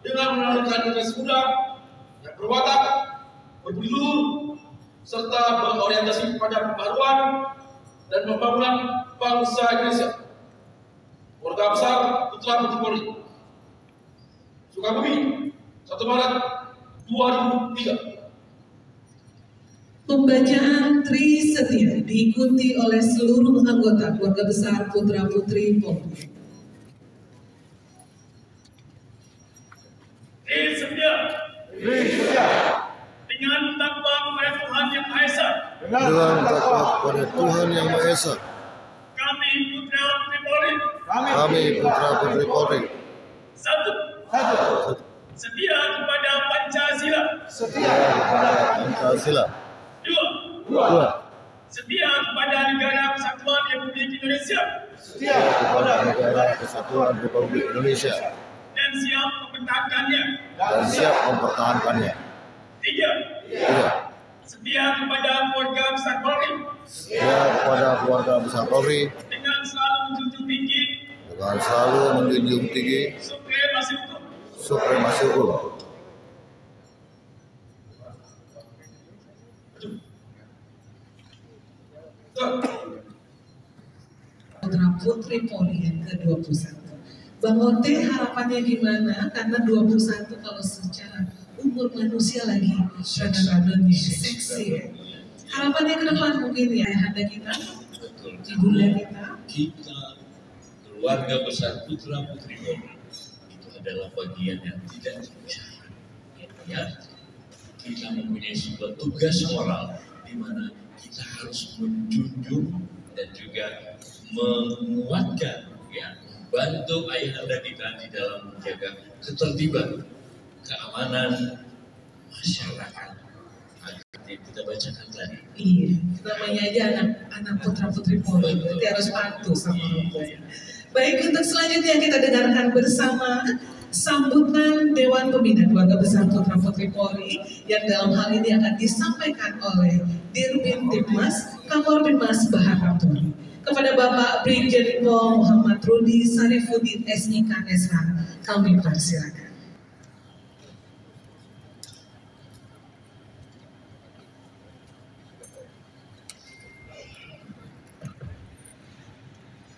dengan menanamkan generasi muda yang berwatak, berbudi luhur, serta berorientasi pada pembaruan dan pembangunan bangsa Indonesia. Keluarga besar Putra Putri Polri, Sukabumi, 1 Maret 2003. Pembacaan Trisetia diikuti oleh seluruh anggota keluarga besar Putra Putri Polri. Trisetia. Dengan takwa kepada Tuhan Yang Maha Esa. Dengan takwa kepada Tuhan Yang Maha Esa. Kami Putra Putri Polri. Kami Putra Putri Polri. Satu. Setia kepada Pancasila. Pancasila. Dua. Setia kepada Negara Kesatuan Republik Indonesia. Kepada Negara Kesatuan Republik Indonesia. Dan siap mempertahankannya. Tiga. Setia kepada keluarga besar Polri. Dengan selalu menjunjung tinggi. Supremasi hukum. Putra Putri Polri yang ke-21. Bang Ote harapannya gimana? Karena 21 kalau secara umur manusia lagi kadang-kadang seksi ya. Harapannya ke depan mungkin ya ada kita, ibunda kita, keluarga besar Putra Putri Polri itu adalah bagian yang tidak terpisahkan. Ya, kita mempunyai sebuah tugas moral di mana kita harus menjunjung dan juga menguatkan, ya, bantu ayahanda kita di dalam menjaga ketertiban, keamanan masyarakat. Kita bacakan tadi. Iya, namanya aja anak Putra Putri Polri, berarti harus patuh sama orang tua. Baik, untuk selanjutnya kita dengarkan bersama sambutan Dewan Pembina Keluarga Besar Putra Putri Polri yang dalam hal ini akan disampaikan oleh Dirbin Tipmas Kapol Binmas Bahar Polri. Kepada Bapak Brigjen Pol Muhammad Rudi Sarifuddin SIK SH, kami persilakan.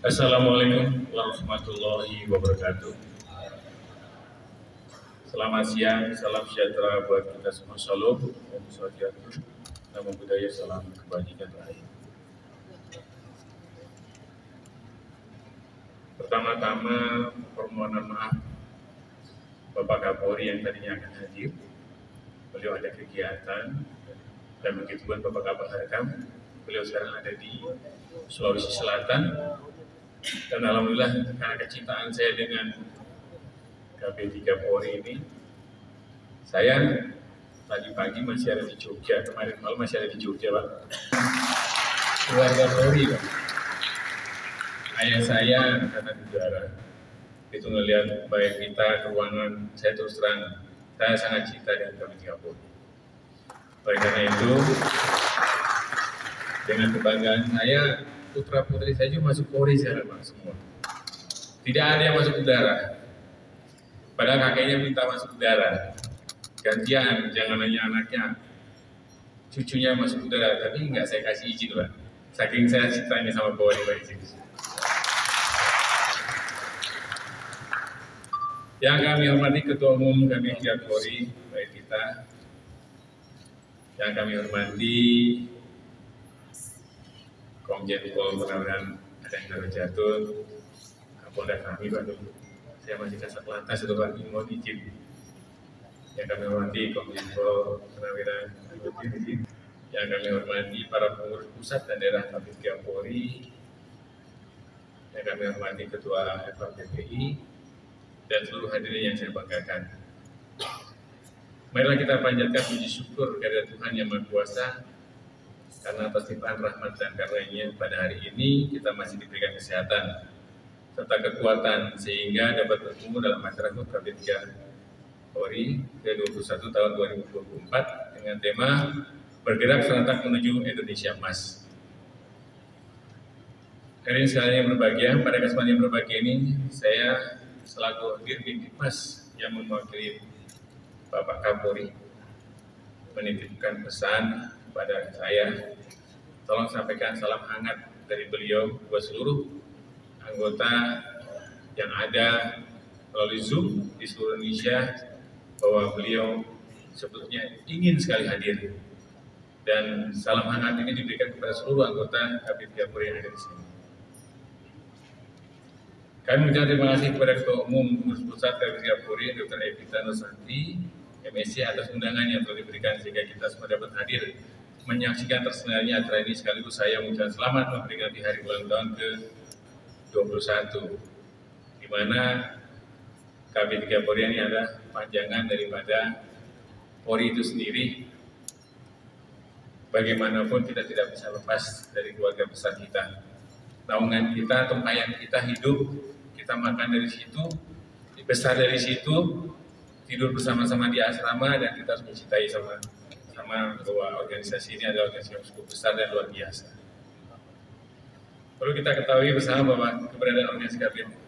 Assalamualaikum warahmatullahi wabarakatuh. Selamat siang, salam sejahtera buat kita semua. Shalom, Om Swastiastu, Namo Buddhaya, salam kebajikan rakyat. Pertama-tama permohonan maaf Bapak Kapolri yang tadinya akan hadir. Beliau ada kegiatan, dan begitu pun Bapak Kapol Harekam. Beliau sekarang ada di Sulawesi Selatan. Dan alhamdulillah karena kecintaan saya dengan KB3 Polri ini, saya tadi pagi masih ada di Jogja, kemarin malam masih ada di Jogja, Pak. Keluarga Polri, Pak. Ayah saya angkatan udara. Itu ngelihat baik kita ke ruangan, saya terus terang, saya sangat cinta dengan KB3 Polri. Oleh karena itu, dengan kebanggaan saya, putra putri saya juga masuk Polri sekarang, Pak, semua. Tidak ada yang masuk udara. Padahal kakeknya minta masuk udara. Gantian, jangan hanya anaknya, cucunya masuk udara. Tapi enggak, saya kasih izin, Pak. Saking saya cintanya sama Polri, Pak, izin. Yang kami hormati Ketua Umum kami Polri, baik kita. Yang kami hormati Komjen Pol Purnawirawan Adang Darajatun, Kapolda kami, Pak. Saya masih kasat lantas itu, Pak, mohon izin. Yang kami hormati Komjen Pol Purnawirawan Adang, yang kami hormati para pengurus pusat dan daerah KB3 Polri, yang kami hormati Ketua FKPPI, dan seluruh hadirin yang saya banggakan. Marilah kita panjatkan puji syukur kepada Tuhan Yang Maha Kuasa, karena atas limpahan rahmat dan karunia pada hari ini kita masih diberikan kesehatan serta kekuatan sehingga dapat bertemu dalam acara HUT KB3 Polri ke-21 tahun 2024 dengan tema Bergerak Serentak Menuju Indonesia Emas. Hadirin sekalian yang berbahagia, pada kesempatan yang berbahagia ini saya selaku Dirdinkmas yang mewakili Bapak Kapolri menitipkan pesan kepada saya, tolong sampaikan salam hangat dari beliau buat seluruh anggota yang ada melalui Zoom di seluruh Indonesia, bahwa beliau sebetulnya ingin sekali hadir. Dan salam hangat ini diberikan kepada seluruh anggota Kabid Kapolri yang ada di sini. Kami mengucapkan terima kasih kepada Ketua Umum Pengurus Pusat Kabid Kapolri, Dr. Evita Nursanti, MSc atas undangan yang telah diberikan sehingga kita semua dapat hadir menyaksikan terselenggaranya acara ini. Sekaligus saya mengucapkan selamat memperingati hari ulang tahun ke-21, di mana Kabid Kapolri ini adalah panjangan daripada Polri itu sendiri. Bagaimanapun kita tidak bisa lepas dari keluarga besar kita. Naungan kita, tempayan kita hidup, kita makan dari situ, besar dari situ, tidur bersama-sama di asrama, dan kita harus mencintai sama bahwa organisasi ini adalah organisasi yang cukup besar dan luar biasa. Perlu kita ketahui bersama bahwa keberadaan organisasi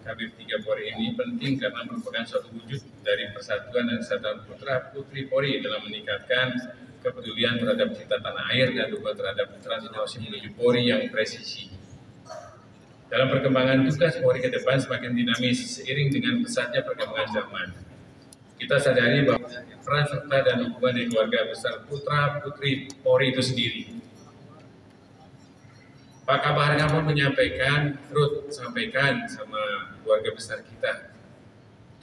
Kabid 3 Polri ini penting karena merupakan suatu wujud dari persatuan dan kesatuan putra-putri Polri dalam meningkatkan kepedulian terhadap cinta tanah air dan dukungan terhadap transformasi menuju Polri yang presisi. Dalam perkembangan tugas Polri ke depan semakin dinamis seiring dengan pesatnya perkembangan zaman. Kita sadari bahwa peran serta dan dukungan dari keluarga besar putra-putri Polri itu sendiri. Pak Kabar pun menyampaikan, sampaikan sama keluarga besar kita,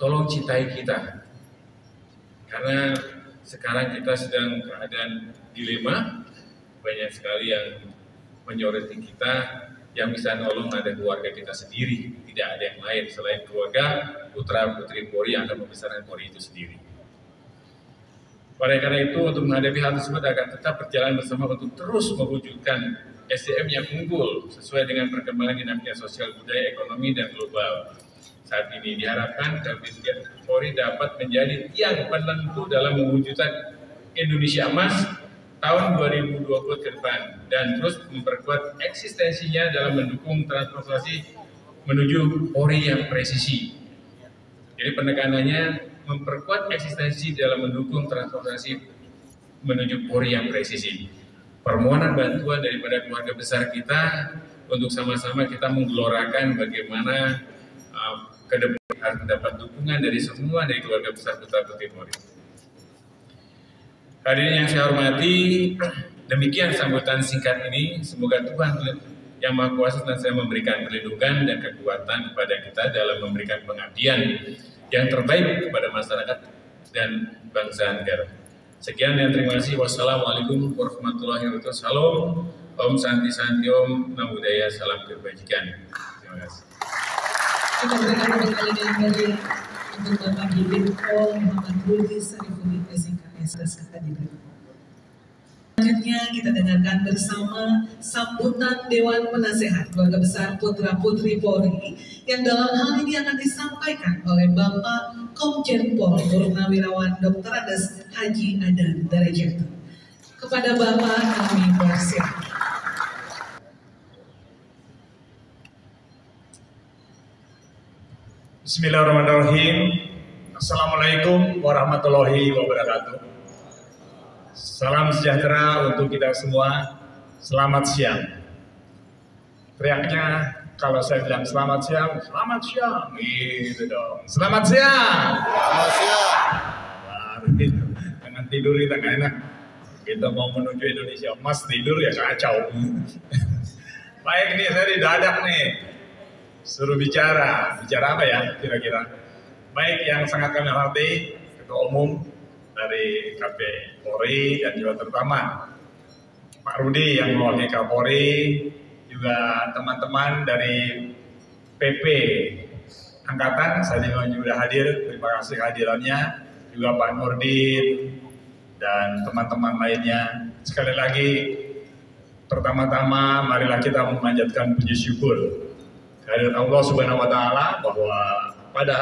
tolong cintai kita. Karena sekarang kita sedang keadaan dilema, banyak sekali yang menyoroti kita, yang bisa nolong ada keluarga kita sendiri, tidak ada yang lain selain keluarga putra-putri Polri yang akan membesarkan Polri itu sendiri. Oleh karena itu, untuk menghadapi hal tersebut akan tetap berjalan bersama untuk terus mewujudkan SDM yang unggul sesuai dengan perkembangan dinamika sosial, budaya, ekonomi, dan global. Saat ini diharapkan Kabid Polri dapat menjadi tiang penentu dalam mewujudkan Indonesia Emas tahun 2020 ke depan dan terus memperkuat eksistensinya dalam mendukung transformasi menuju Polri yang presisi. Jadi penekanannya memperkuat eksistensi dalam mendukung transformasi menuju Polri yang presisi. Permohonan bantuan daripada keluarga besar kita untuk sama-sama kita menggelorakan bagaimana ke depan harus mendapat dukungan dari semua dari keluarga besar putra-putri Polri. Hadirin yang saya hormati, demikian sambutan singkat ini. Semoga Tuhan yang Maha Kuasa senantiasa memberikan perlindungan dan kekuatan kepada kita dalam memberikan pengabdian yang terbaik kepada masyarakat dan bangsa negara. Sekian dan terima kasih. Wassalamualaikum warahmatullahi wabarakatuh. Salam, Om Santi Santi Om, Namo Buddhaya, salam kebajikan. Terima kasih. Kita berikan kembali dari untuk Bapak Bibit Pol Muhammad Rudi Sarifudin SKS atas kehadiran. Selanjutnya kita dengarkan bersama sambutan Dewan Penasehat Keluarga Besar Putra Putri Polri yang dalam hal ini akan disampaikan oleh Bapak Komjen Pol Purnawirawan Dr. Andes Haji Adan Darajat. Kepada Bapak kami persilakan. Bismillahirrahmanirrahim. Assalamualaikum warahmatullahi wabarakatuh. Salam sejahtera untuk kita semua. Selamat siang. Teriaknya kalau saya bilang selamat siang, gitu dong. Selamat siang. Selamat siang. Baru gitu. Jangan tidur kita nggak enak. Kita mau menuju Indonesia Emas tidur ya kacau. Baik, nih saya didadak nih. Suruh bicara apa ya kira-kira? Baik, yang sangat kami hormati Ketua Umum dari KP Polri dan juga terutama Pak Rudi yang mewakili Kapolri, juga teman-teman dari PP Angkatan, saya juga hadir, terima kasih kehadirannya, juga Pak Nurdin dan teman-teman lainnya. Sekali lagi, pertama-tama marilah kita memanjatkan puji syukur kehadirat Allah Subhanahu wa Ta'ala bahwa pada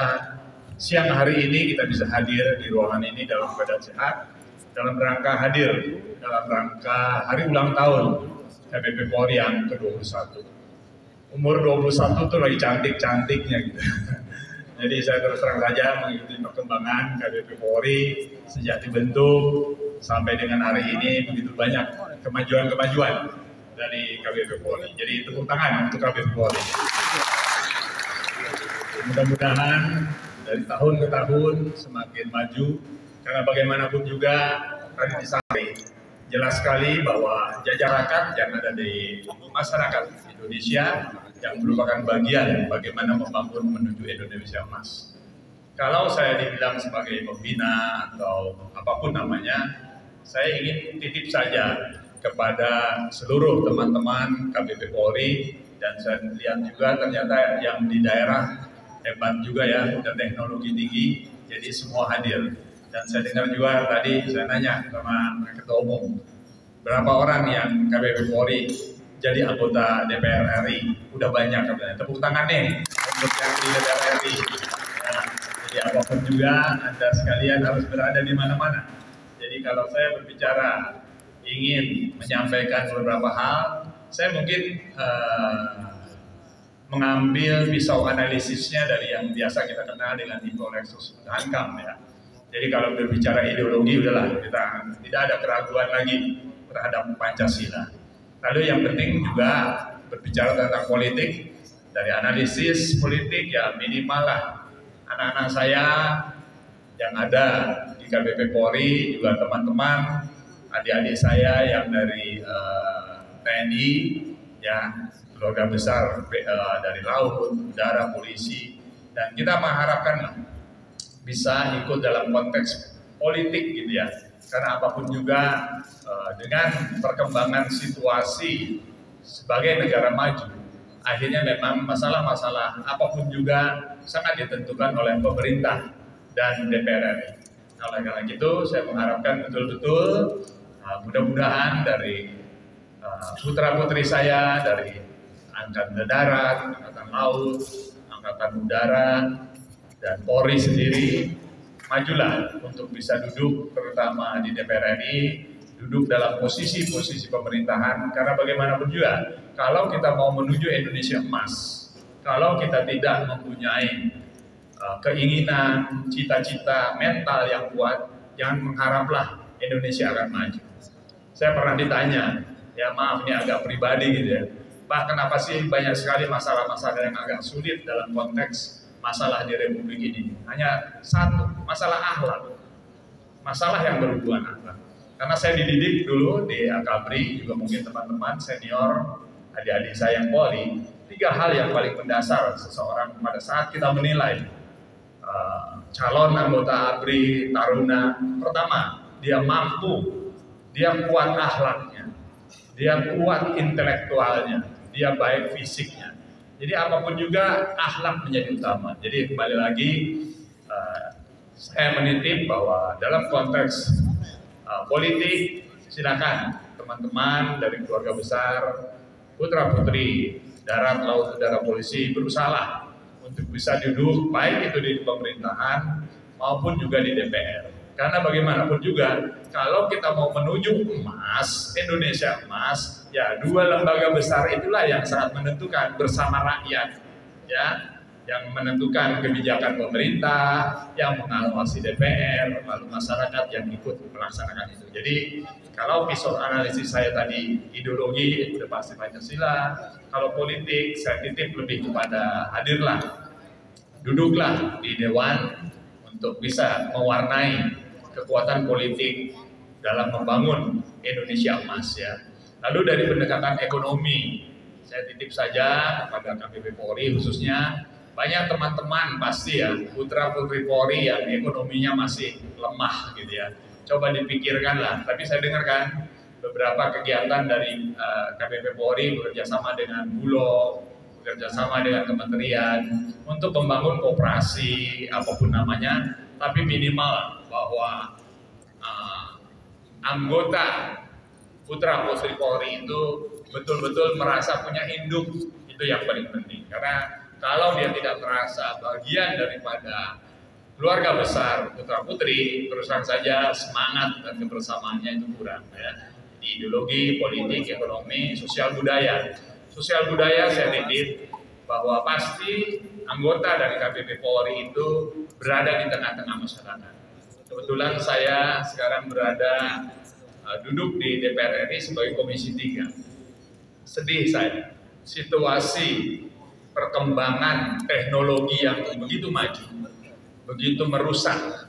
siang hari ini kita bisa hadir di ruangan ini dalam keadaan sehat, dalam rangka hadir dalam rangka hari ulang tahun KPP Polri yang ke-21. Umur 21 tuh lagi cantik-cantiknya gitu. Jadi saya terus terang saja mengikuti perkembangan KBP Polri sejak dibentuk sampai dengan hari ini begitu banyak kemajuan-kemajuan dari KBP Polri. Jadi tepuk tangan untuk KBP Polri. Mudah-mudahan dari tahun ke tahun semakin maju, karena bagaimanapun juga tadi disampaikan jelas sekali bahwa jajaran yang ada di masyarakat Indonesia yang merupakan bagian bagaimana membangun menuju Indonesia Emas. Kalau saya dibilang sebagai pembina atau apapun namanya, saya ingin titip saja kepada seluruh teman-teman KBP Polri, dan saya lihat juga ternyata yang di daerah hebat juga ya, dan teknologi tinggi, jadi semua hadir. Dan saya dengar juga tadi saya nanya sama Ketua Umum, berapa orang yang KBP Polri jadi anggota DPR RI? Udah banyak katanya. Tepuk tangan nih untuk yang di DPR RI. Ya, jadi apapun juga Anda sekalian harus berada di mana-mana. Jadi kalau saya berbicara ingin menyampaikan beberapa hal, saya mungkin mengambil pisau analisisnya dari yang biasa kita kenal dengan Info-Lexus Hankam ya. Jadi kalau berbicara ideologi udahlah, kita tidak ada keraguan lagi terhadap Pancasila. Lalu yang penting juga berbicara tentang politik, dari analisis politik ya minimal lah anak-anak saya yang ada di KBP Polri, juga teman-teman adik-adik saya yang dari TNI ya, keluarga besar dari laut, udara, polisi, dan kita mengharapkan bisa ikut dalam konteks politik gitu ya, karena apapun juga dengan perkembangan situasi sebagai negara maju, akhirnya memang masalah-masalah apapun juga sangat ditentukan oleh pemerintah dan DPR RI. Oleh karena itu saya mengharapkan betul-betul mudah-mudahan dari putra-putri saya dari Angkatan Darat, Angkatan Laut, Angkatan Udara, dan Polri sendiri majulah untuk bisa duduk terutama di DPR RI, duduk dalam posisi-posisi pemerintahan, karena bagaimanapun juga kalau kita mau menuju Indonesia Emas, kalau kita tidak mempunyai keinginan, cita-cita mental yang kuat, jangan mengharaplah Indonesia akan maju. Saya pernah ditanya, ya maaf ini agak pribadi gitu ya, Pak, kenapa sih banyak sekali masalah-masalah yang agak sulit dalam konteks masalah di Republik ini? Hanya satu, masalah akhlak, masalah yang berhubungan akhlak. Karena saya dididik dulu di Akabri, juga mungkin teman-teman senior, adik-adik saya yang Polri, 3 hal yang paling mendasar seseorang pada saat kita menilai calon anggota ABRI, Taruna. Pertama, dia mampu, dia kuat akhlaknya, dia kuat intelektualnya, dia baik fisiknya. Jadi apapun juga akhlak menjadi utama. Jadi kembali lagi saya menitip bahwa dalam konteks politik, silakan teman-teman dari keluarga besar, putra-putri darat, laut, udara, polisi berusaha untuk bisa duduk baik itu di pemerintahan maupun juga di DPR. Karena bagaimanapun juga kalau kita mau menuju emas, Indonesia emas, ya 2 lembaga besar itulah yang sangat menentukan bersama rakyat, ya, yang menentukan kebijakan pemerintah, yang mengawasi DPR, lalu masyarakat yang ikut melaksanakan itu. Jadi kalau pisau analisis saya tadi ideologi sudah pasti Pancasila, kalau politik saya titip lebih kepada hadirlah, duduklah di dewan untuk bisa mewarnai kekuatan politik dalam membangun Indonesia emas ya. Lalu dari pendekatan ekonomi, saya titip saja kepada KBP Polri khususnya, banyak teman-teman pasti ya, putra-putri Polri yang ekonominya masih lemah gitu ya. Coba dipikirkanlah, tapi saya dengarkan beberapa kegiatan dari KBP Polri bekerjasama dengan Bulog, bekerjasama dengan kementerian untuk membangun koperasi apapun namanya, tapi minimal bahwa anggota putra-putri Polri itu betul-betul merasa punya induk, itu yang paling penting. Karena kalau dia tidak merasa bagian daripada keluarga besar putra-putri, terus terang saja semangat dan kebersamaannya itu kurang ya. Di ideologi, politik, ekonomi, sosial budaya. Sosial budaya saya titip bahwa pasti anggota dari KBP Polri itu berada di tengah-tengah masyarakat. Kebetulan saya sekarang berada duduk di DPR RI sebagai Komisi 3. Sedih saya, situasi perkembangan teknologi yang begitu maju, begitu merusak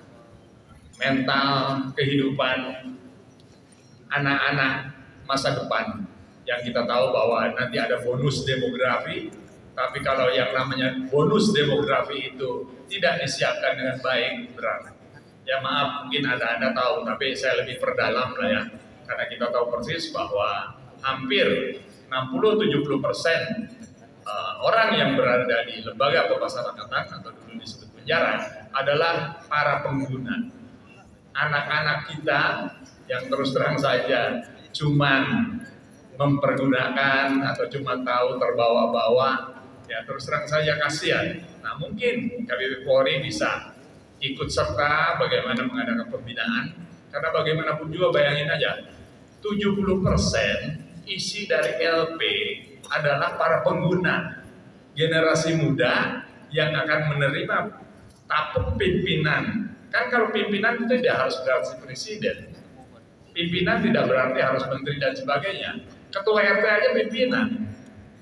mental kehidupan anak-anak masa depan. Yang kita tahu bahwa nanti ada bonus demografi, tapi kalau yang namanya bonus demografi itu tidak disiapkan dengan baik, berat. Ya maaf, mungkin Anda tahu, tapi saya lebih perdalam lah ya. Karena kita tahu persis bahwa hampir 60-70% orang yang berada di lembaga pemasyarakatan atau dulu disebut penjara adalah para pengguna. Anak-anak kita yang terus terang saja cuman mempergunakan atau cuma tahu terbawa-bawa, ya terus terang saja kasihan. Nah mungkin KBP Polri bisa ikut serta bagaimana mengadakan pembinaan, karena bagaimanapun juga bayangin aja 70% isi dari LP adalah para pengguna, generasi muda yang akan menerima tampuk pimpinan. Kan kalau pimpinan itu tidak harus berarti presiden, pimpinan tidak berarti harus menteri dan sebagainya. Ketua RT aja pimpinan,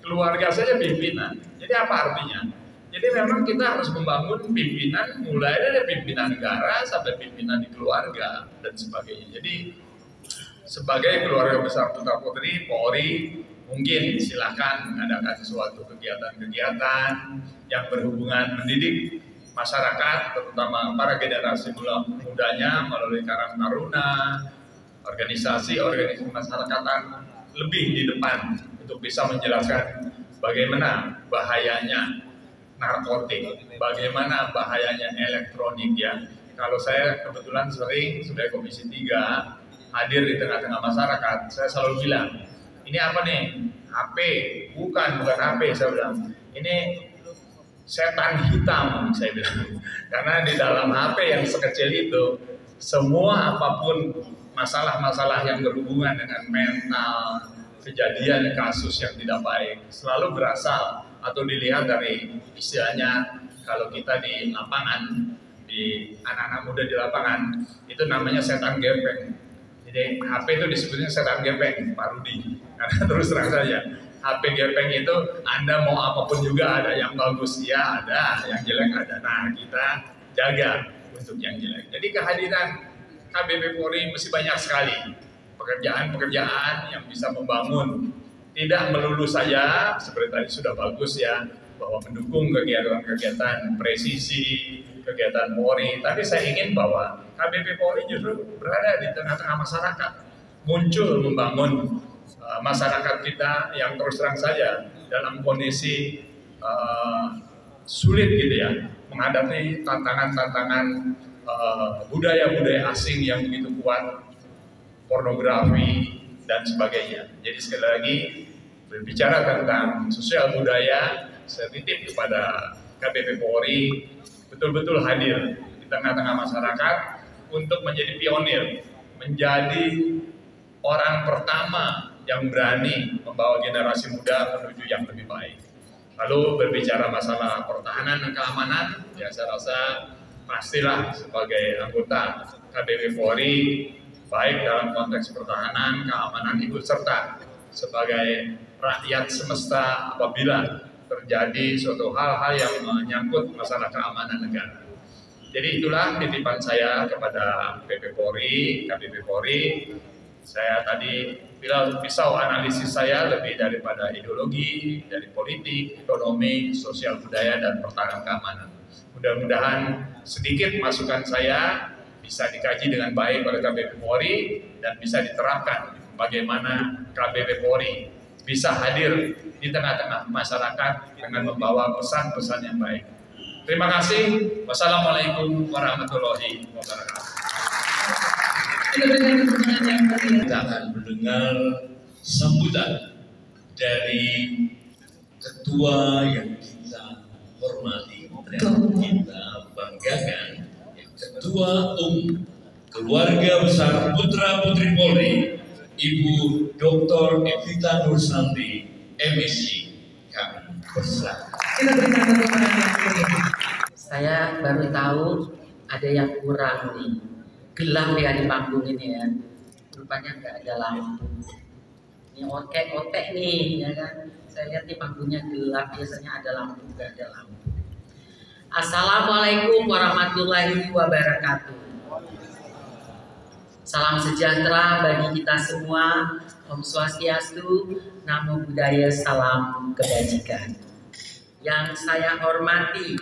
keluarga saja pimpinan. Jadi apa artinya? Jadi memang kita harus membangun pimpinan mulai dari pimpinan negara sampai pimpinan di keluarga dan sebagainya. Jadi sebagai keluarga besar Putra Putri Polri, mungkin silakan mengadakan suatu kegiatan-kegiatan yang berhubungan mendidik masyarakat, terutama para generasi mudanya melalui Karang Taruna, organisasi masyarakatan lebih di depan untuk bisa menjelaskan bagaimana bahayanya narkotik, bagaimana bahayanya elektronik ya. Kalau saya kebetulan sering sebagai Komisi 3 hadir di tengah-tengah masyarakat, saya selalu bilang, ini apa nih? HP, bukan HP, saya bilang. Ini setan hitam, saya bilang. Karena di dalam HP yang sekecil itu, semua apapun masalah-masalah yang berhubungan dengan mental, kejadian kasus yang tidak baik, selalu berasal atau dilihat dari istilahnya kalau kita di lapangan, di anak-anak muda di lapangan, itu namanya setan gepeng. Jadi HP itu disebutnya setan gepeng, Pak Rudi. Karena terus terang saja, HP gepeng itu Anda mau apapun juga ada, yang bagus ya ada, yang jelek ada. Nah kita jaga untuk yang jelek. Jadi kehadiran KBP Polri mesti banyak sekali pekerjaan-pekerjaan yang bisa membangun. Tidak melulu saja seperti tadi sudah bagus ya, bahwa mendukung kegiatan-kegiatan presisi, kegiatan Polri. Tapi saya ingin bahwa KBP Polri justru berada di tengah-tengah masyarakat, muncul membangun masyarakat kita yang terus terang saja dalam kondisi sulit gitu ya, menghadapi tantangan-tantangan budaya-budaya asing yang begitu kuat, pornografi dan sebagainya. Jadi sekali lagi berbicara tentang sosial budaya, saya titip kepada KBP Polri betul-betul hadir di tengah-tengah masyarakat untuk menjadi pionir, menjadi orang pertama yang berani membawa generasi muda menuju yang lebih baik. Lalu berbicara masalah pertahanan dan keamanan, ya saya rasa pastilah sebagai anggota KBP Polri, baik dalam konteks pertahanan, keamanan, ikut serta sebagai rakyat semesta apabila terjadi suatu hal-hal yang menyangkut masalah keamanan negara. Jadi itulah titipan saya kepada KBP Polri. Saya tadi bilang pisau analisis saya lebih daripada ideologi, dari politik, ekonomi, sosial budaya, dan pertahanan keamanan. Mudah-mudahan sedikit masukan saya bisa dikaji dengan baik oleh KBP Polri dan bisa diterapkan bagaimana KBP Polri bisa hadir di tengah-tengah masyarakat dengan membawa pesan-pesan yang baik. Terima kasih. Wassalamualaikum warahmatullahi wabarakatuh. Kita akan mendengar sambutan dari ketua yang kita hormati dan kita banggakan, Ketua Keluarga Besar Putra Putri Polri, Ibu Dr. Evita Nursanti, MSc. Kami persilakan. Kita berikan tepuk tangan yang meriah. Saya baru tahu ada yang kurang nih. Gelap ya di panggung ini ya. Rupanya nggak ada lampu. Ini otek nih, ya kan? Saya lihat di panggungnya gelap, biasanya ada lampu, nggak ada lampu. Assalamualaikum warahmatullahi wabarakatuh. Salam sejahtera bagi kita semua. Om Swastiastu, Namo Buddhaya, salam kebajikan. Yang saya hormati,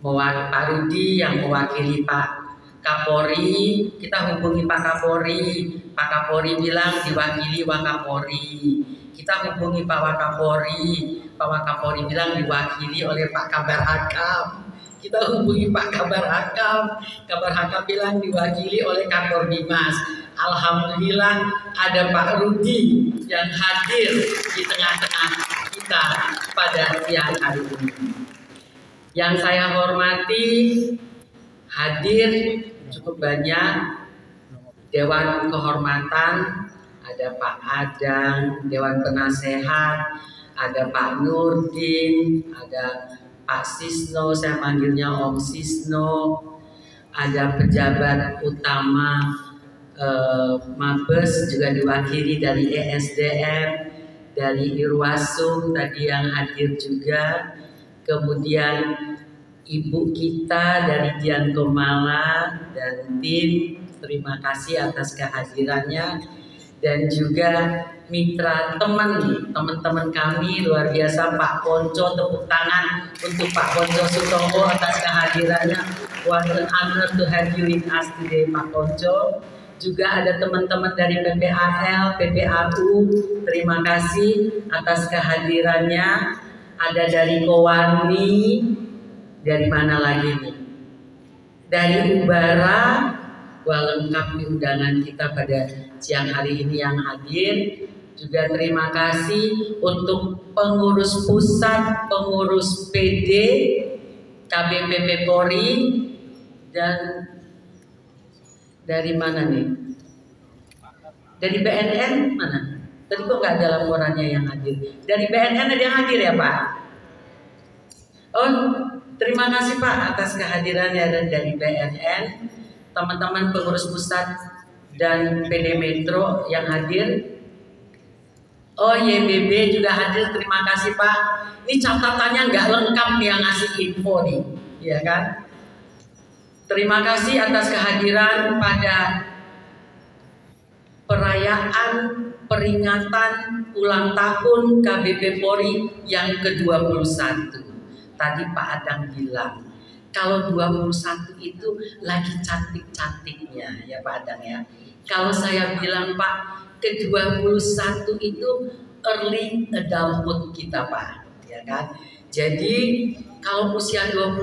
Pak Rudi yang mewakili Pak Kapolri, kita hubungi Pak Kapolri. Pak Kapolri bilang diwakili Wakapolri. Kita hubungi Pak Wakapolri. Pak Wakapolri bilang diwakili oleh Pak Kabar Hakam. Kita hubungi Pak Kabar Hakam. Kabar Hakam bilang diwakili oleh Kantor Dimas. Alhamdulillah ada Pak Rudi yang hadir di tengah-tengah kita pada siang hari ini. Yang saya hormati, hadir cukup banyak Dewan Kehormatan, ada Pak Adang, Dewan Penasehat, ada Pak Nurdin, ada Pak Sisno, saya manggilnya Om Sisno, ada pejabat utama Mabes juga diwakili dari ESDM, dari Irwasum tadi yang hadir juga, kemudian Ibu kita dari Dian Komala dan tim, terima kasih atas kehadirannya, dan juga mitra teman-teman kami luar biasa, Pak Ponco, tepuk tangan untuk Pak Ponco Sutomo atas kehadirannya. What an honor to have you with us today, Pak Ponco. Juga ada teman-teman dari PPAL, PPAU, terima kasih atas kehadirannya. Ada dari Kowani, dari mana lagi nih? Dari Ubara, wah lengkap nih undangan kita pada siang hari ini yang hadir. Juga terima kasih untuk pengurus pusat, pengurus PD, KBPP Polri, dan dari mana nih? Dari BNN mana? Tadi kok nggak ada laporannya yang hadir? Dari BNN ada yang hadir ya Pak? Oh, terima kasih Pak atas kehadirannya dari BNN, teman-teman pengurus pusat dan PD Metro yang hadir. Oh, YBB juga hadir, terima kasih Pak. Ini catatannya nggak lengkap nih yang ngasih info nih, ya kan? Terima kasih atas kehadiran pada perayaan peringatan ulang tahun KBP Polri yang ke-21. Tadi Pak Adang bilang, kalau 21 itu lagi cantik-cantiknya ya Pak Adang ya. Kalau saya bilang Pak, ke-21 itu early adulthood kita Pak, ya kan? Jadi kalau usia 21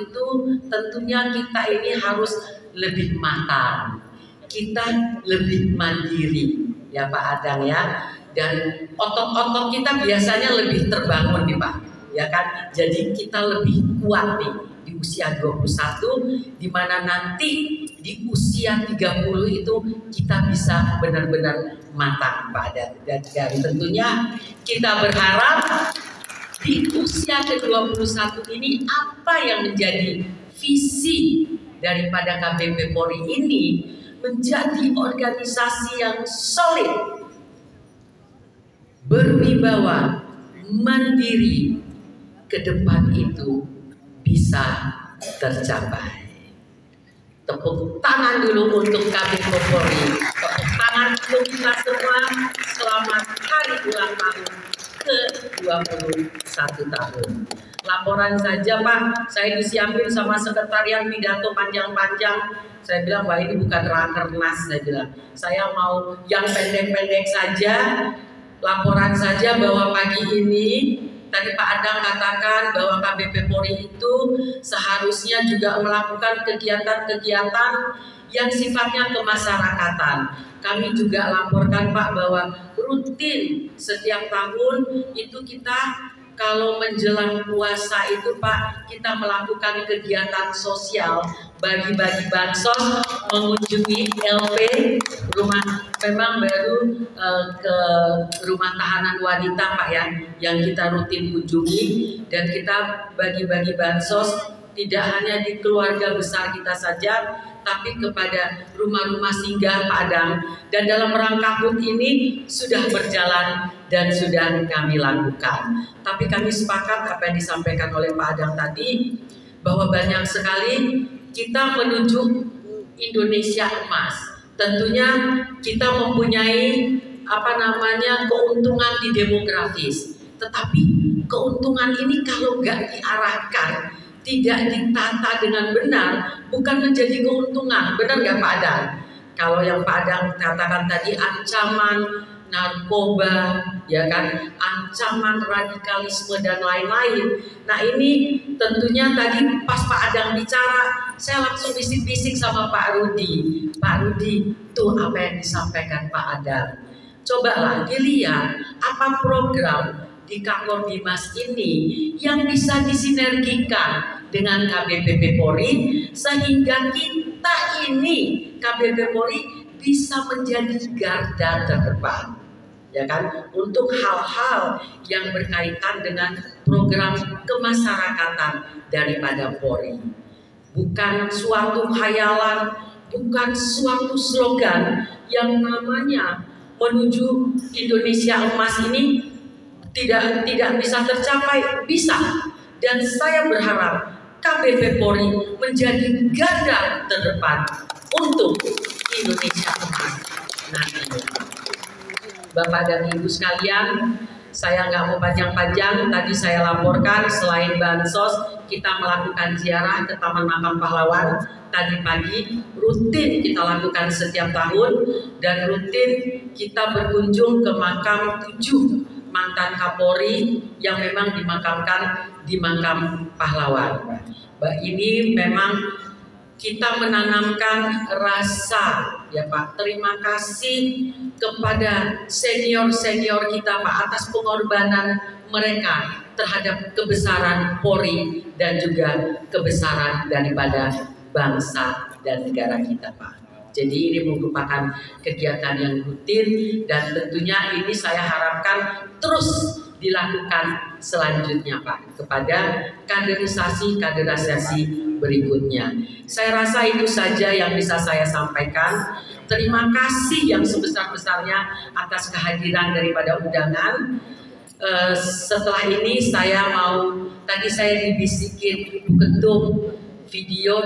itu tentunya kita ini harus lebih matang, kita lebih mandiri ya Pak Adang ya. Dan otot-otot kita biasanya lebih terbangun nih Pak, ya kan? Jadi kita lebih kuat nih di usia 21, di mana nanti di usia 30 itu kita bisa benar-benar matang Pak Adang. Dan tentunya kita berharap di usia ke-21 ini apa yang menjadi visi daripada KBP Polri ini menjadi organisasi yang solid, berwibawa, mandiri, ke depan itu bisa tercapai. Tepuk tangan dulu untuk KBP Polri. Tepuk tangan untuk kita semua. Selamat hari ulang tahun ke-21 tahun. Laporan saja Pak, saya disiapin sama sekretariat pidato panjang-panjang. Saya bilang, wah ini bukan rakernas, saya bilang. Saya mau yang pendek-pendek saja. Laporan saja bahwa pagi ini, tadi Pak Adang katakan bahwa KBP Polri itu seharusnya juga melakukan kegiatan-kegiatan yang sifatnya kemasyarakatan. Kami juga laporkan Pak bahwa rutin setiap tahun itu kita kalau menjelang puasa itu Pak, kita melakukan kegiatan sosial, bagi-bagi bansos, mengunjungi LP rumah, memang baru ke rumah tahanan wanita Pak ya, yang kita rutin kunjungi, dan kita bagi-bagi bansos tidak hanya di keluarga besar kita saja, tapi kepada rumah-rumah singgah Pak Adang. Dan dalam rangka HUT ini sudah berjalan dan sudah kami lakukan. Tapi kami sepakat apa yang disampaikan oleh Pak Adang tadi, bahwa banyak sekali kita menuju Indonesia emas. Tentunya kita mempunyai keuntungan di demografis. Tetapi keuntungan ini kalau nggak diarahkan, tidak ditata dengan benar, bukan menjadi keuntungan. Benar nggak Pak Adang? Kalau yang Pak Adang katakan tadi, ancaman narkoba, ya kan, ancaman radikalisme dan lain-lain. Nah ini tentunya tadi pas Pak Adang bicara, saya langsung bisik-bisik sama Pak Rudi. Pak Rudi, tuh apa yang disampaikan Pak Adang. Cobalah dilihat apa program di Kakor Dimas ini yang bisa disinergikan dengan KBPP Polri, sehingga kita ini KBPP Polri bisa menjadi garda terdepan, ya kan, untuk hal-hal yang berkaitan dengan program kemasyarakatan daripada Polri. Bukan suatu khayalan, bukan suatu slogan yang namanya menuju Indonesia emas ini tidak bisa tercapai, bisa. Dan saya berharap KBP Polri menjadi garda terdepan untuk Indonesia emas nanti. Bapak dan Ibu sekalian, saya nggak mau panjang-panjang. Tadi saya laporkan selain bansos, kita melakukan ziarah ke Taman Makam Pahlawan tadi pagi, rutin kita lakukan setiap tahun, dan rutin kita berkunjung ke makam 7 mantan Kapolri yang memang dimakamkan di Makam Pahlawan. Ini memang kita menanamkan rasa, ya Pak, terima kasih kepada senior-senior kita Pak atas pengorbanan mereka terhadap kebesaran Polri dan juga kebesaran daripada bangsa dan negara kita Pak. Jadi ini merupakan kegiatan yang rutin, dan tentunya ini saya harapkan terus dilakukan selanjutnya Pak kepada kaderisasi berikutnya. Saya rasa itu saja yang bisa saya sampaikan. Terima kasih yang sebesar-besarnya atas kehadiran daripada undangan. Setelah ini saya tadi saya dibisikin Bu Ketum,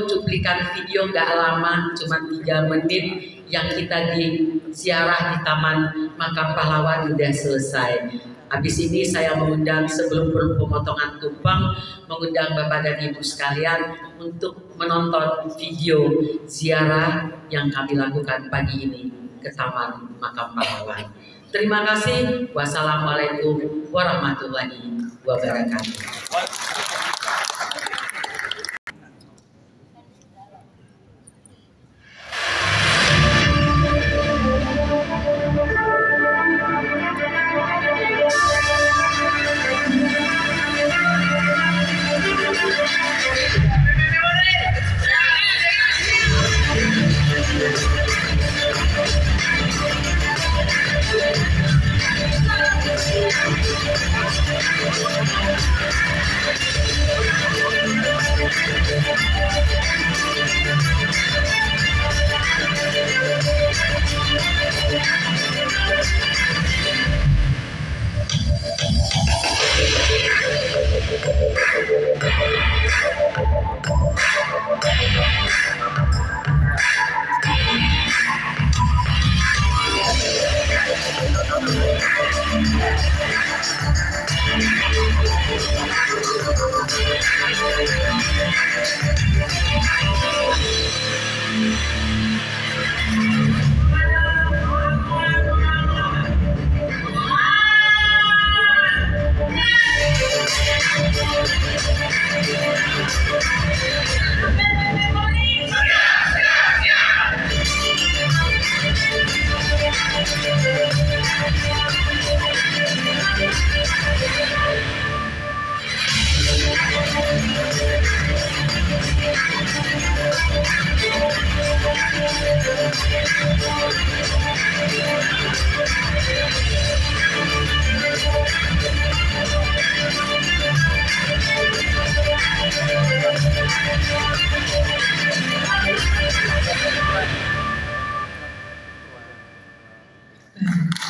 cuplikan video nggak lama, cuma 3 menit, yang kita di ziarah di Taman Makam Pahlawan udah selesai. Habis ini saya mengundang, sebelum pemotongan tumpeng, mengundang Bapak dan Ibu sekalian untuk menonton video ziarah yang kami lakukan pagi ini ke Taman Makam Pahlawan. Terima kasih. Wassalamualaikum warahmatullahi wabarakatuh.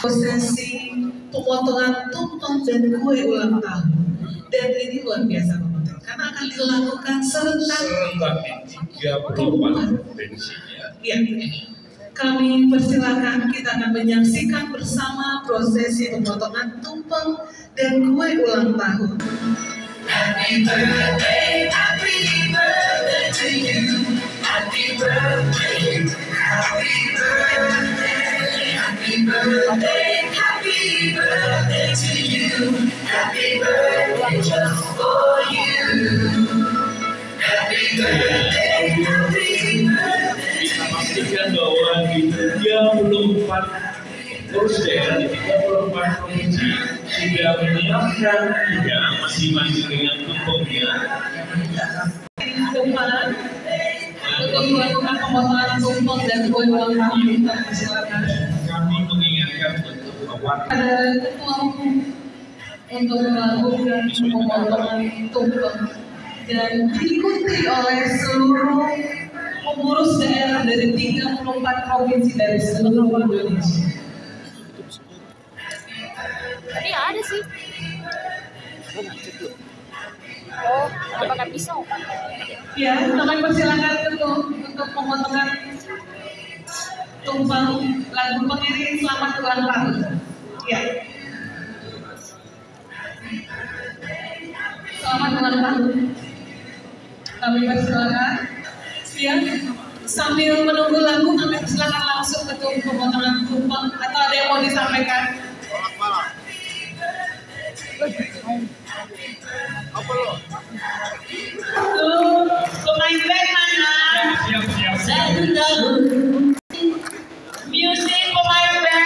prosesi pemotongan tumpeng dan kue ulang tahun. Dan ini luar biasa teman-teman, karena akan dilakukan serentak di 34 provinsinya. Ya, kami persilakan, kita akan menyaksikan bersama prosesi pemotongan tumpeng dan kue ulang tahun. Happy birthday to you. Happy birthday, happy birthday, happy birthday, happy birthday to you. Happy birthday just for you. Happy birthday, happy birthday. Pastikan bahwa di 34 kursus daerah di 34 provinsi sudah menyiapkan juga masing-masing dengan tumpengnya. Untuk melakukan pemotongan tumpeng dan kue ulang tahun, kita persilakan. Kami mengingatkan untuk Ada ketua umum untuk melakukan pemotongan tumpeng dan diikuti oleh seluruh pengurus daerah dari 34 provinsi dari seluruh Indonesia. Tadi ada sih. Oh, ada pakai pisau. Ya, kami persilakan untuk pemotongan tumpeng lagu pengiring selamat ulang tahun. Ya. Selamat ulang tahun. Kami persilakan. Ya, sambil menunggu lagu, kami persilakan langsung ke pemotongan tumpeng atau ada yang mau disampaikan? Apa lo? Pemain band mana? Siap. Music pemain band.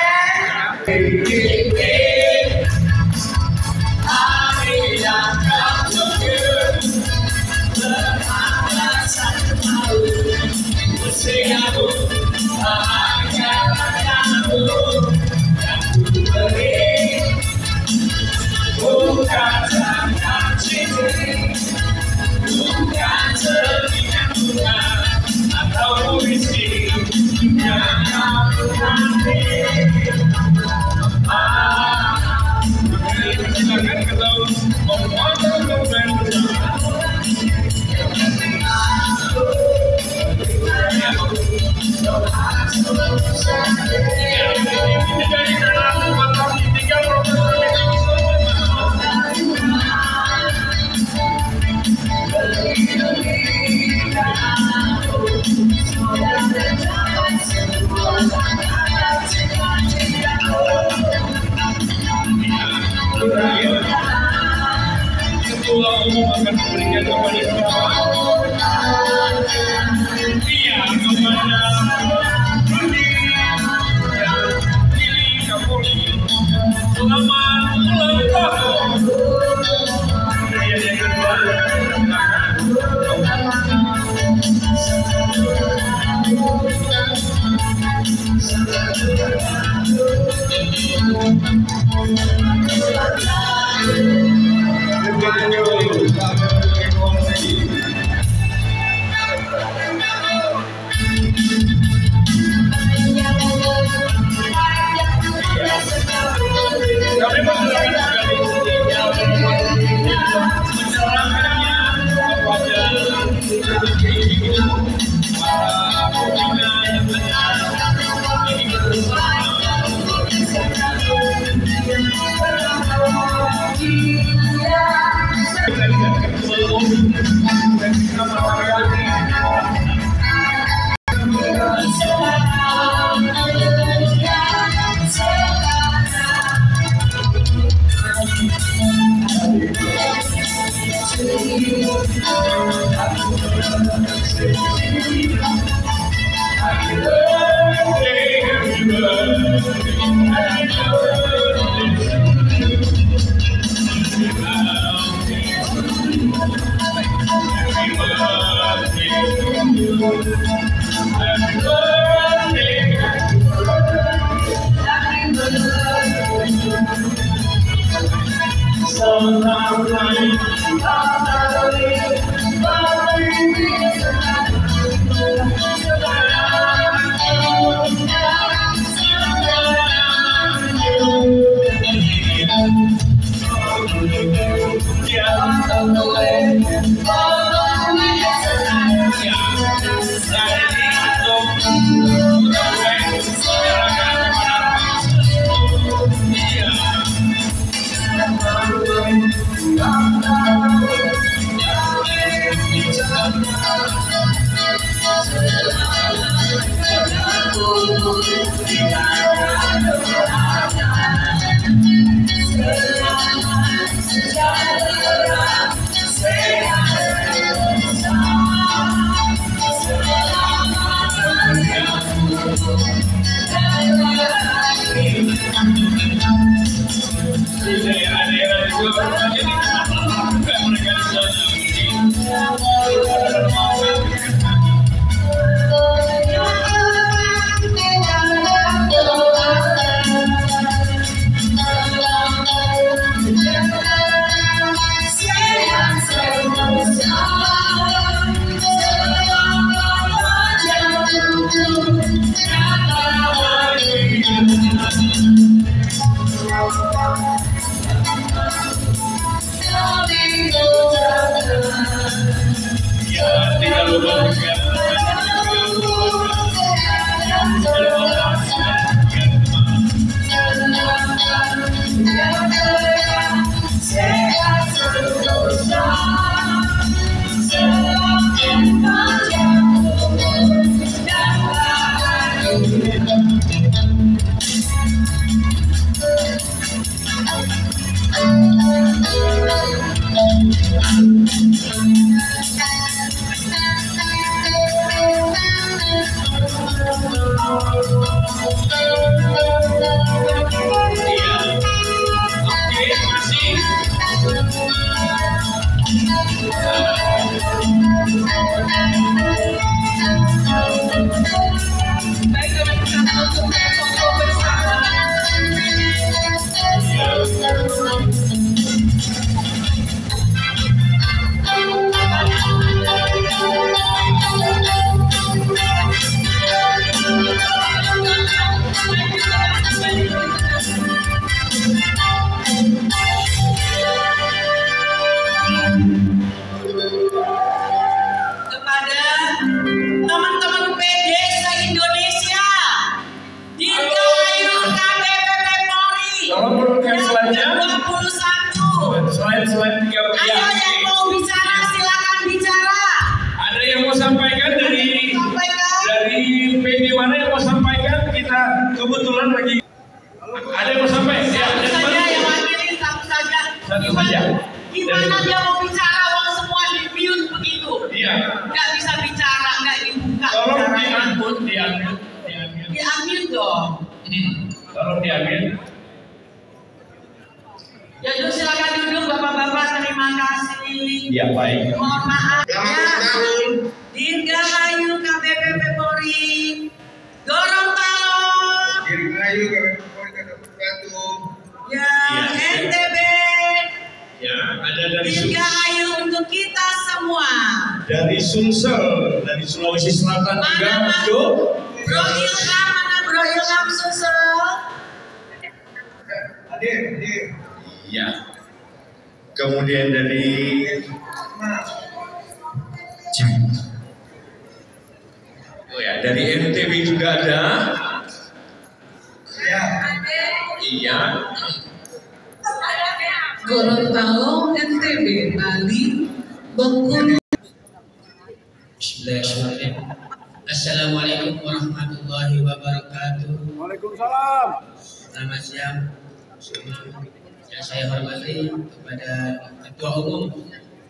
Ketua umum akan memberikan kepada semua. Iya, kepada Rudi dan Lili Kapolri. Selamat ulang tahun. Kemudian yang kedua, Di daerah-daerah juga jadi bukan mereka di Sumsel, dari Sulawesi Selatan juga untuk Bro Ilham, mana Bro Ilham Sumsel? Hadir. Iya. Kemudian dari dari NTB juga ada. Iya. Gorontalo, NTB, Bali, Bengkulu. Bismillahirrahmanirrahim. Assalamualaikum warahmatullahi wabarakatuh. Waalaikumsalam. Selamat siang semua. Yang saya hormati kepada Ketua Umum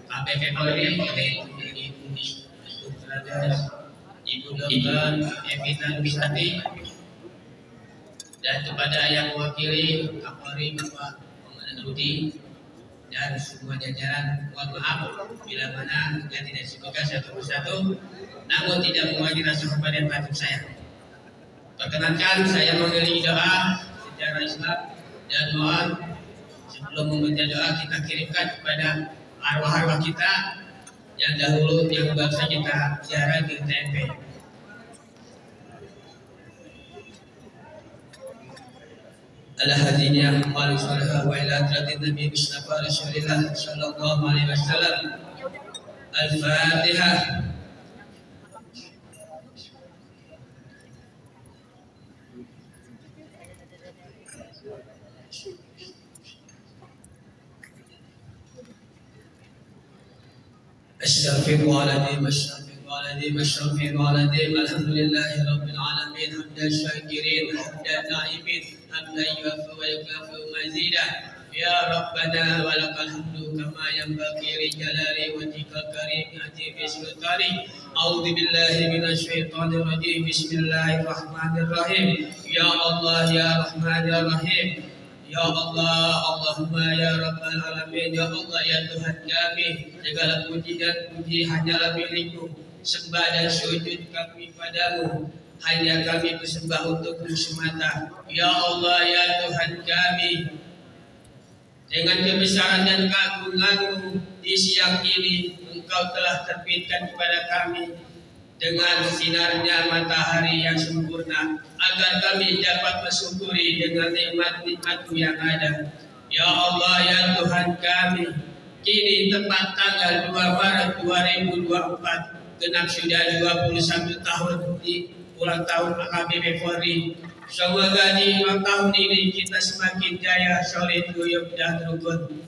KPP Polri, Ibu Tradas, Ibu Dr. Evita Nuristati, dan kepada yang mewakili Kapolri Bapak Komandan Rudi dan semua jajaran. Mohon maaf bila mana yang tidak disebutkan satu persatu, namun tidak mewakili rasa hormat dan batin saya. Perkenankan saya mengiringi doa secara Islam dan mohon sebelum membaca doa kita kirimkan kepada arwah-arwah kita yang dahulu yang bangsa kita ziarah di TNP. Ala hadinya amal salihah wa ila hadratin Nabi Mustafa Rasulullah sallallahu alaihi wasallam. Al-Fatihah. Astaghfirullahaladzim, astaghfirullahaladzim, astaghfirullahaladzim. Alhamdulillahi rabbil alamin, hamdan syakirin, hamdan na'imin, hamdan yuafi wa yukafi mazidah. Ya Rabbana walakal hamdu kama yanbaghi li jalali wajhikal karim azimi sultani. A'udzu billahi minasyaitonir rajim. Bismillahirrahmanirrahim. Ya Allah ya Rahman ya Rahim. Ya Allah, Allahumma ya Rabbal Alamin. Ya Allah ya Tuhan kami, segala puji dan puji hanyalah milik-Mu. Sembah dan sujud kami padamu, hanya kami bersembah untuk-Mu semata. Ya Allah ya Tuhan kami, dengan kebesaran dan keagungan-Mu di siang ini Engkau telah terbitkan kepada kami dengan sinarnya matahari yang sempurna, agar kami dapat bersyukuri dengan nikmat-nikmat-Mu yang ada. Ya Allah ya Tuhan kami, kini tepat tanggal 2 Maret 2024, genap sudah 21 tahun di ulang tahun AKBP Polri. Semoga di ulang tahun ini kita semakin jaya, solid, guyup dan rukun.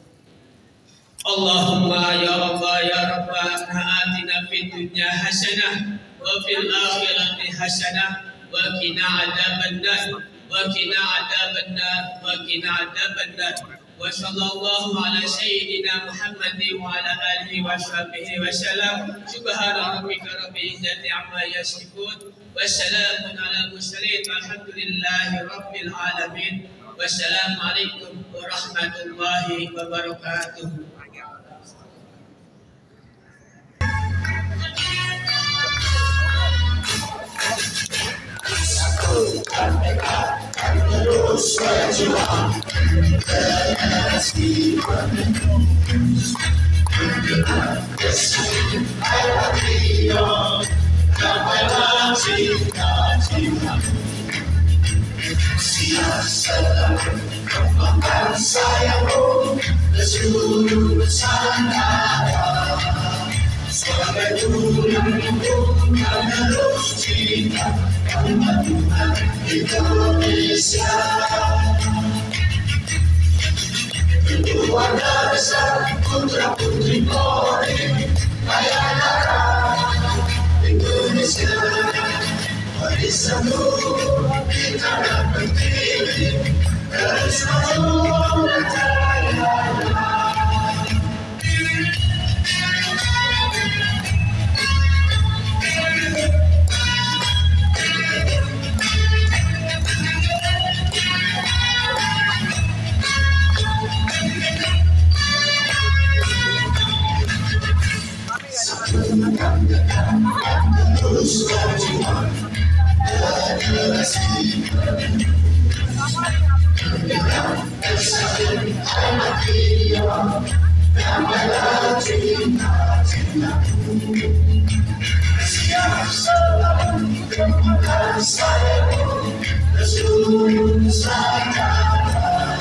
Allahumma ya Allah ya Rabbana atina fid dunya hasanah wa fil akhirati hasanah wa qina adzabannar wa qina adzabannar wa qina adzabannar. Wa sallallahu ala sayyidina Muhammadin wa ala alihi wa sahbihi wa sallam. Subhana rabbika rabbil izzati amma yasifun wa salamun ala mursalin walhamdulillahi rabbil alamin. Wassalamu alaikum warahmatullahi wabarakatuh. Sayangmu seluruh Nusantara, sebagai tulang punggung menerus cinta kemajuan Indonesia. Keluarga besar putra putri Polri, Bayangkara Indonesia, warisanmu kita akan berdiri terus maju dan jaya. Terus berjuang generasi dengan kesadaran anak dia, damailah cinta-cintaku. Siap selalu kembali sayangmu seluruh Nusantara,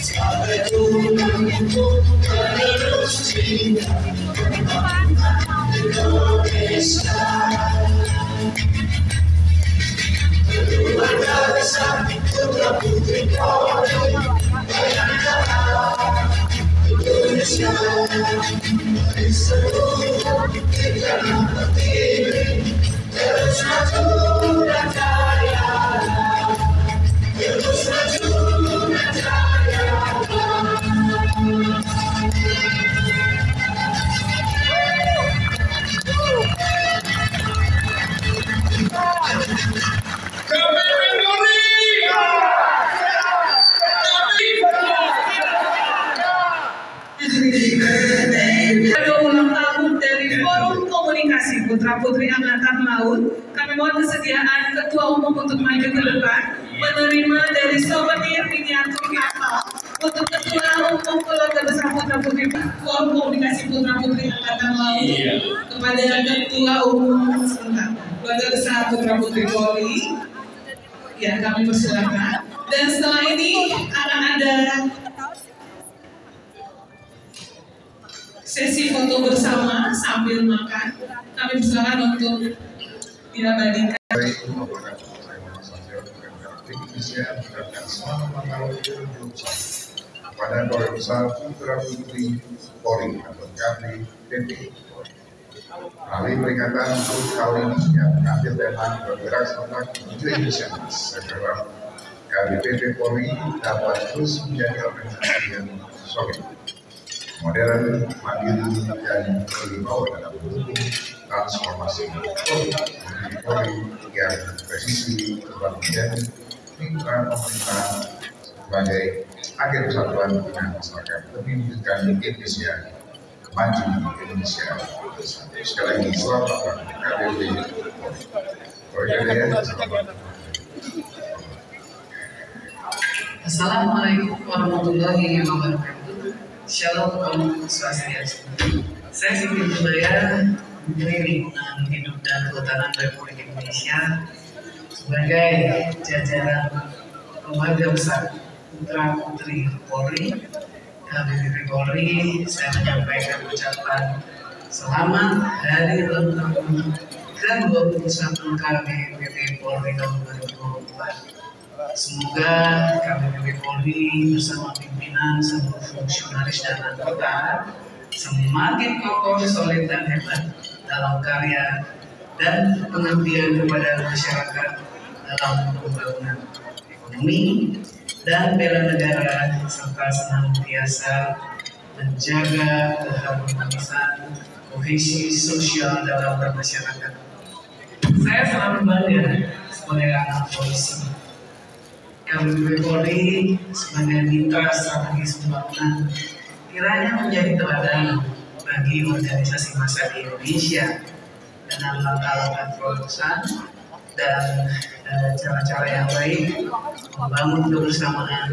sebagai tulang punggung penerus cinta Indonesia. Keluarga besar putra putri Polri, Bayangkara Indonesia, seluruh kita berdiri terus maju dan jaya, terus maju dan jaya. Pada ulang tahun dari Forum Komunikasi Putra Putri Angkatan Laut, kami mohon kesediaan Ketua Umum untuk maju ke depan menerima dari souvenir miniatur kapal untuk Ketua Umum Keluarga Besar Putra Putri Forum Komunikasi Putra Putri Angkatan Laut kepada Ketua Umum Keluarga Besar Putra Putri Polri. Ya, kami persilakan. Dan setelah ini akan ada sesi foto bersama sambil makan. Kami persilakan untuk diabadikan. Pada Keluarga Besar Putra Putri Polri atau KPP. Melalui peringatan HUT kali ini yang mengambil tema bergerak serta menuju Indonesia dalam KBPP Polri dapat terus menjadi organisasi yang solid, modern, mandiri, dan berwibawa dalam mendukung transformasi Polri yang presisi berbagai mitra pemerintah sebagai agen persatuan dengan masyarakat demi mewujudkan Indonesia maju Indonesia. Sekali lagi selamat KBPP Polri. Assalamualaikum warahmatullahi wabarakatuh. Shalom Om Swastiastu. Saya Siti Nubaya, Menteri Lingkungan Hidup dan Kehutanan Republik Indonesia, sebagai jajaran Keluarga Besar Putra Putri Polri, KBPP Polri, saya menyampaikan ucapan selamat Hari Ulang Tahun ke-21 KBPP Polri tahun 2024. Semoga KBPP Polri bersama pimpinan, seluruh fungsionaris dan anggota semakin kokoh, solid, dan hebat dalam karya dan pengabdian kepada masyarakat dalam pembangunan ekonomi dan bela negara, serta senantiasa menjaga keharmonisan kohesi sosial dalam bermasyarakat. Saya selalu bangga sebagai anak polisi. KBPP Polri sebagai mitra strategis pembangunan kiranya menjadi teladan bagi organisasi massa di Indonesia dengan langkah-langkah terobosan dan cara-cara yang baik membangun kebersamaan,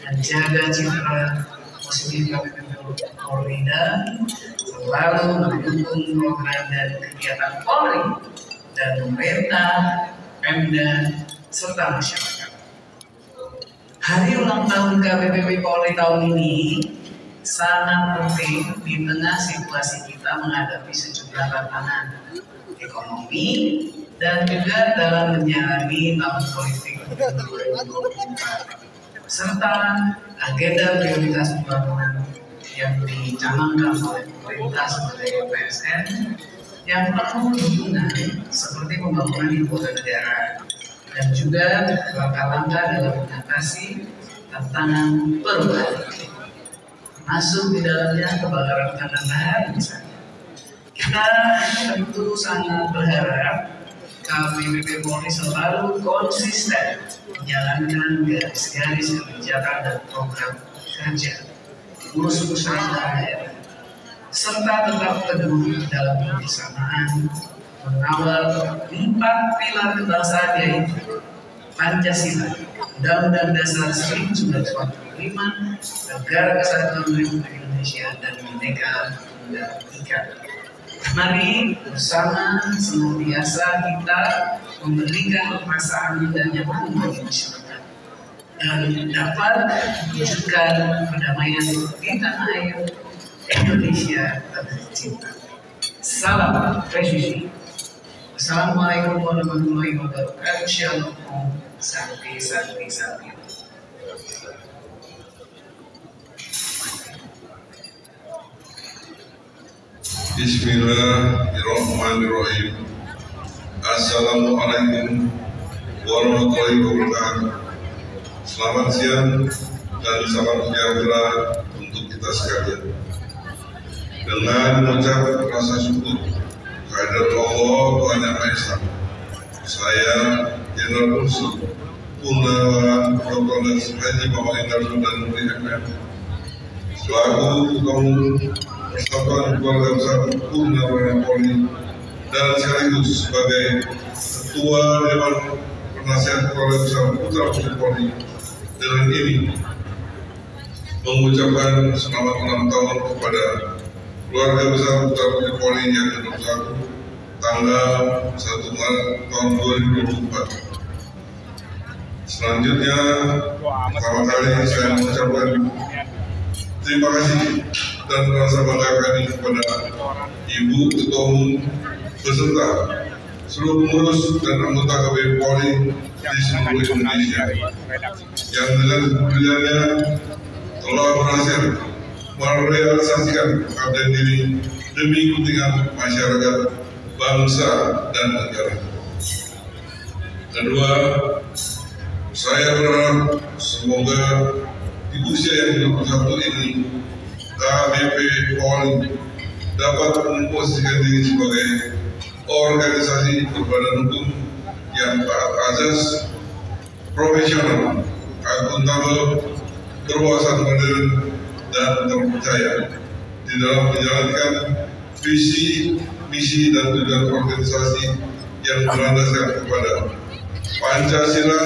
menjaga citra positif KBPP Polri dan selalu mendukung program dan kegiatan Polri dan pemerintah, Pemda, serta masyarakat. Hari ulang tahun KBPP Polri tahun ini sangat penting di tengah situasi kita menghadapi sejumlah tantangan ekonomi dan juga dalam menjalani tahun politik 2024 serta agenda prioritas pembangunan yang dicanangkan oleh pemerintah sebagai PSN yang penuh dukungan seperti pembangunan ibu kota negara dan juga langkah-langkah dalam mengatasi tantangan perubahan, masuk di dalamnya kebakaran hutan dan lahan misalnya. Kita tentu sangat berharap KBPP Polri selalu konsisten menjalankan garis-garis kebijakan dan program kerja ngurus usaha daerah, serta tetap teguh dalam kebersamaan mengawal 4 pilar kebangsaan yaitu Pancasila, Undang-Undang Dasar 1945, Negara Kesatuan Republik Indonesia, dan Bhinneka Tunggal Ika. Mari bersama senantiasa kita memberikan perasaan dan nyaman bagi masyarakat dan dapat mewujudkan perdamaian di tanah air Indonesia tercinta. Salam presisi. Assalamualaikum warahmatullahi wabarakatuh. Shalom. Santi. Bismillahirrahmanirrahim. Assalamualaikum warahmatullahi wabarakatuh. Selamat siang dan salam sejahtera untuk kita sekalian. Dengan mengucap rasa syukur kehadirat Allah Tuhan Yang Maha Esa, saya Jenderal Polisi Purnawirawan Dr. Haji Muhammad Indarto dan Menteri MM selaku Ketua Persatuan Keluarga Besar Purnawirawan Polri dan sekaligus sebagai Ketua Dewan Penasihat Keluarga Besar Putra Putri Polri dengan ini mengucapkan selamat ulang tahun kepada Keluarga Besar Putra Putri Polri yang ke-21 tanggal 1 Maret tahun 2024. Selanjutnya, pertama kali saya mengucapkan terima kasih dan rasa bangga kami kepada Ibu Ketua Umum beserta seluruh pengurus dan anggota KBPP Polri di seluruh Indonesia yang dengan kepeduliannya telah berhasil merealisasikan pengabdian diri demi kepentingan masyarakat, bangsa, dan negara. Kedua, Saya berharap semoga di usia yang 21 ini KBP Polri dapat memposisikan diri sebagai organisasi berbadan hukum yang taat azas, profesional, akuntabel, berwawasan modern, dan terpercaya di dalam menjalankan visi, misi, dan tujuan organisasi yang berlandaskan kepada Pancasila,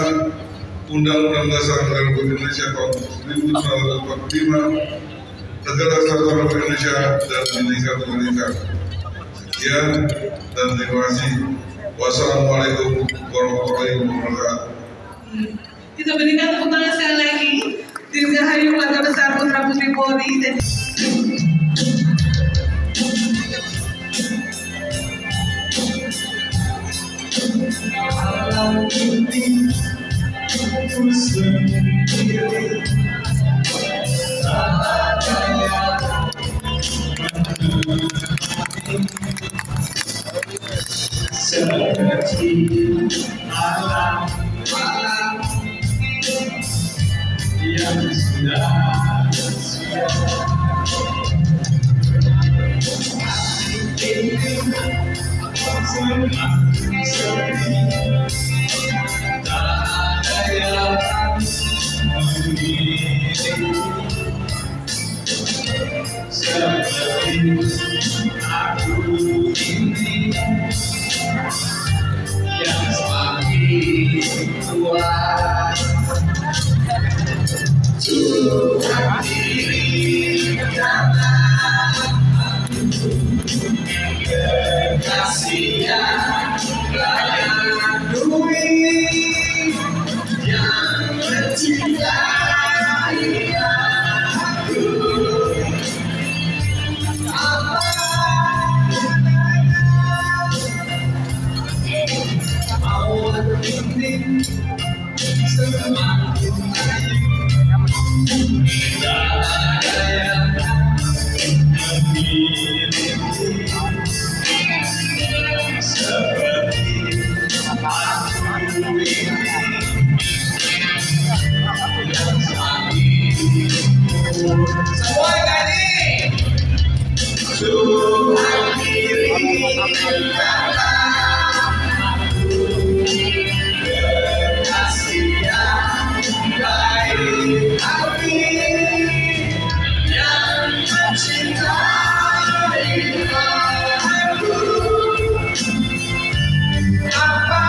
Undang-Undang Dasar Negara Indonesia tahun 1945, Negara Kesatuan Republik Indonesia, dan Bhinneka Tunggal Ika. Sekian dan terima kasih. Wassalamualaikum warahmatullahi wabarakatuh. Kita berikan tepuk tangan sekali lagi. Dirgahayu Keluarga Besar Putra Putri Polri dan seperti alam yang sudah seperti aku ini yang semakin kuat. Tuhan berikanlah aku kekasih yang layak bumi yang mencintai aku. Awan ini semakin baik. Tak ada yang memiliki seperti aku ini yang semakin semua nyanyi. Tuhan berikanlah kekasih yang baik hati yang mencintai aku. Apa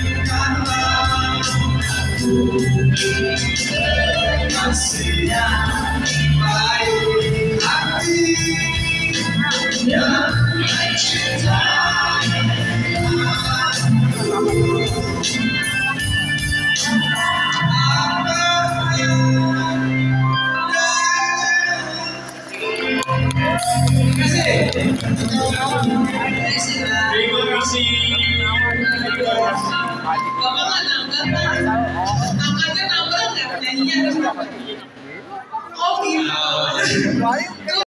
kirimkanlah aku kekasih yang baik hati yang mencintai aku. Terima kasih. Bapak nambah, angkatnya nambah nggak? Nyanyinya harus nambah. Oh iya.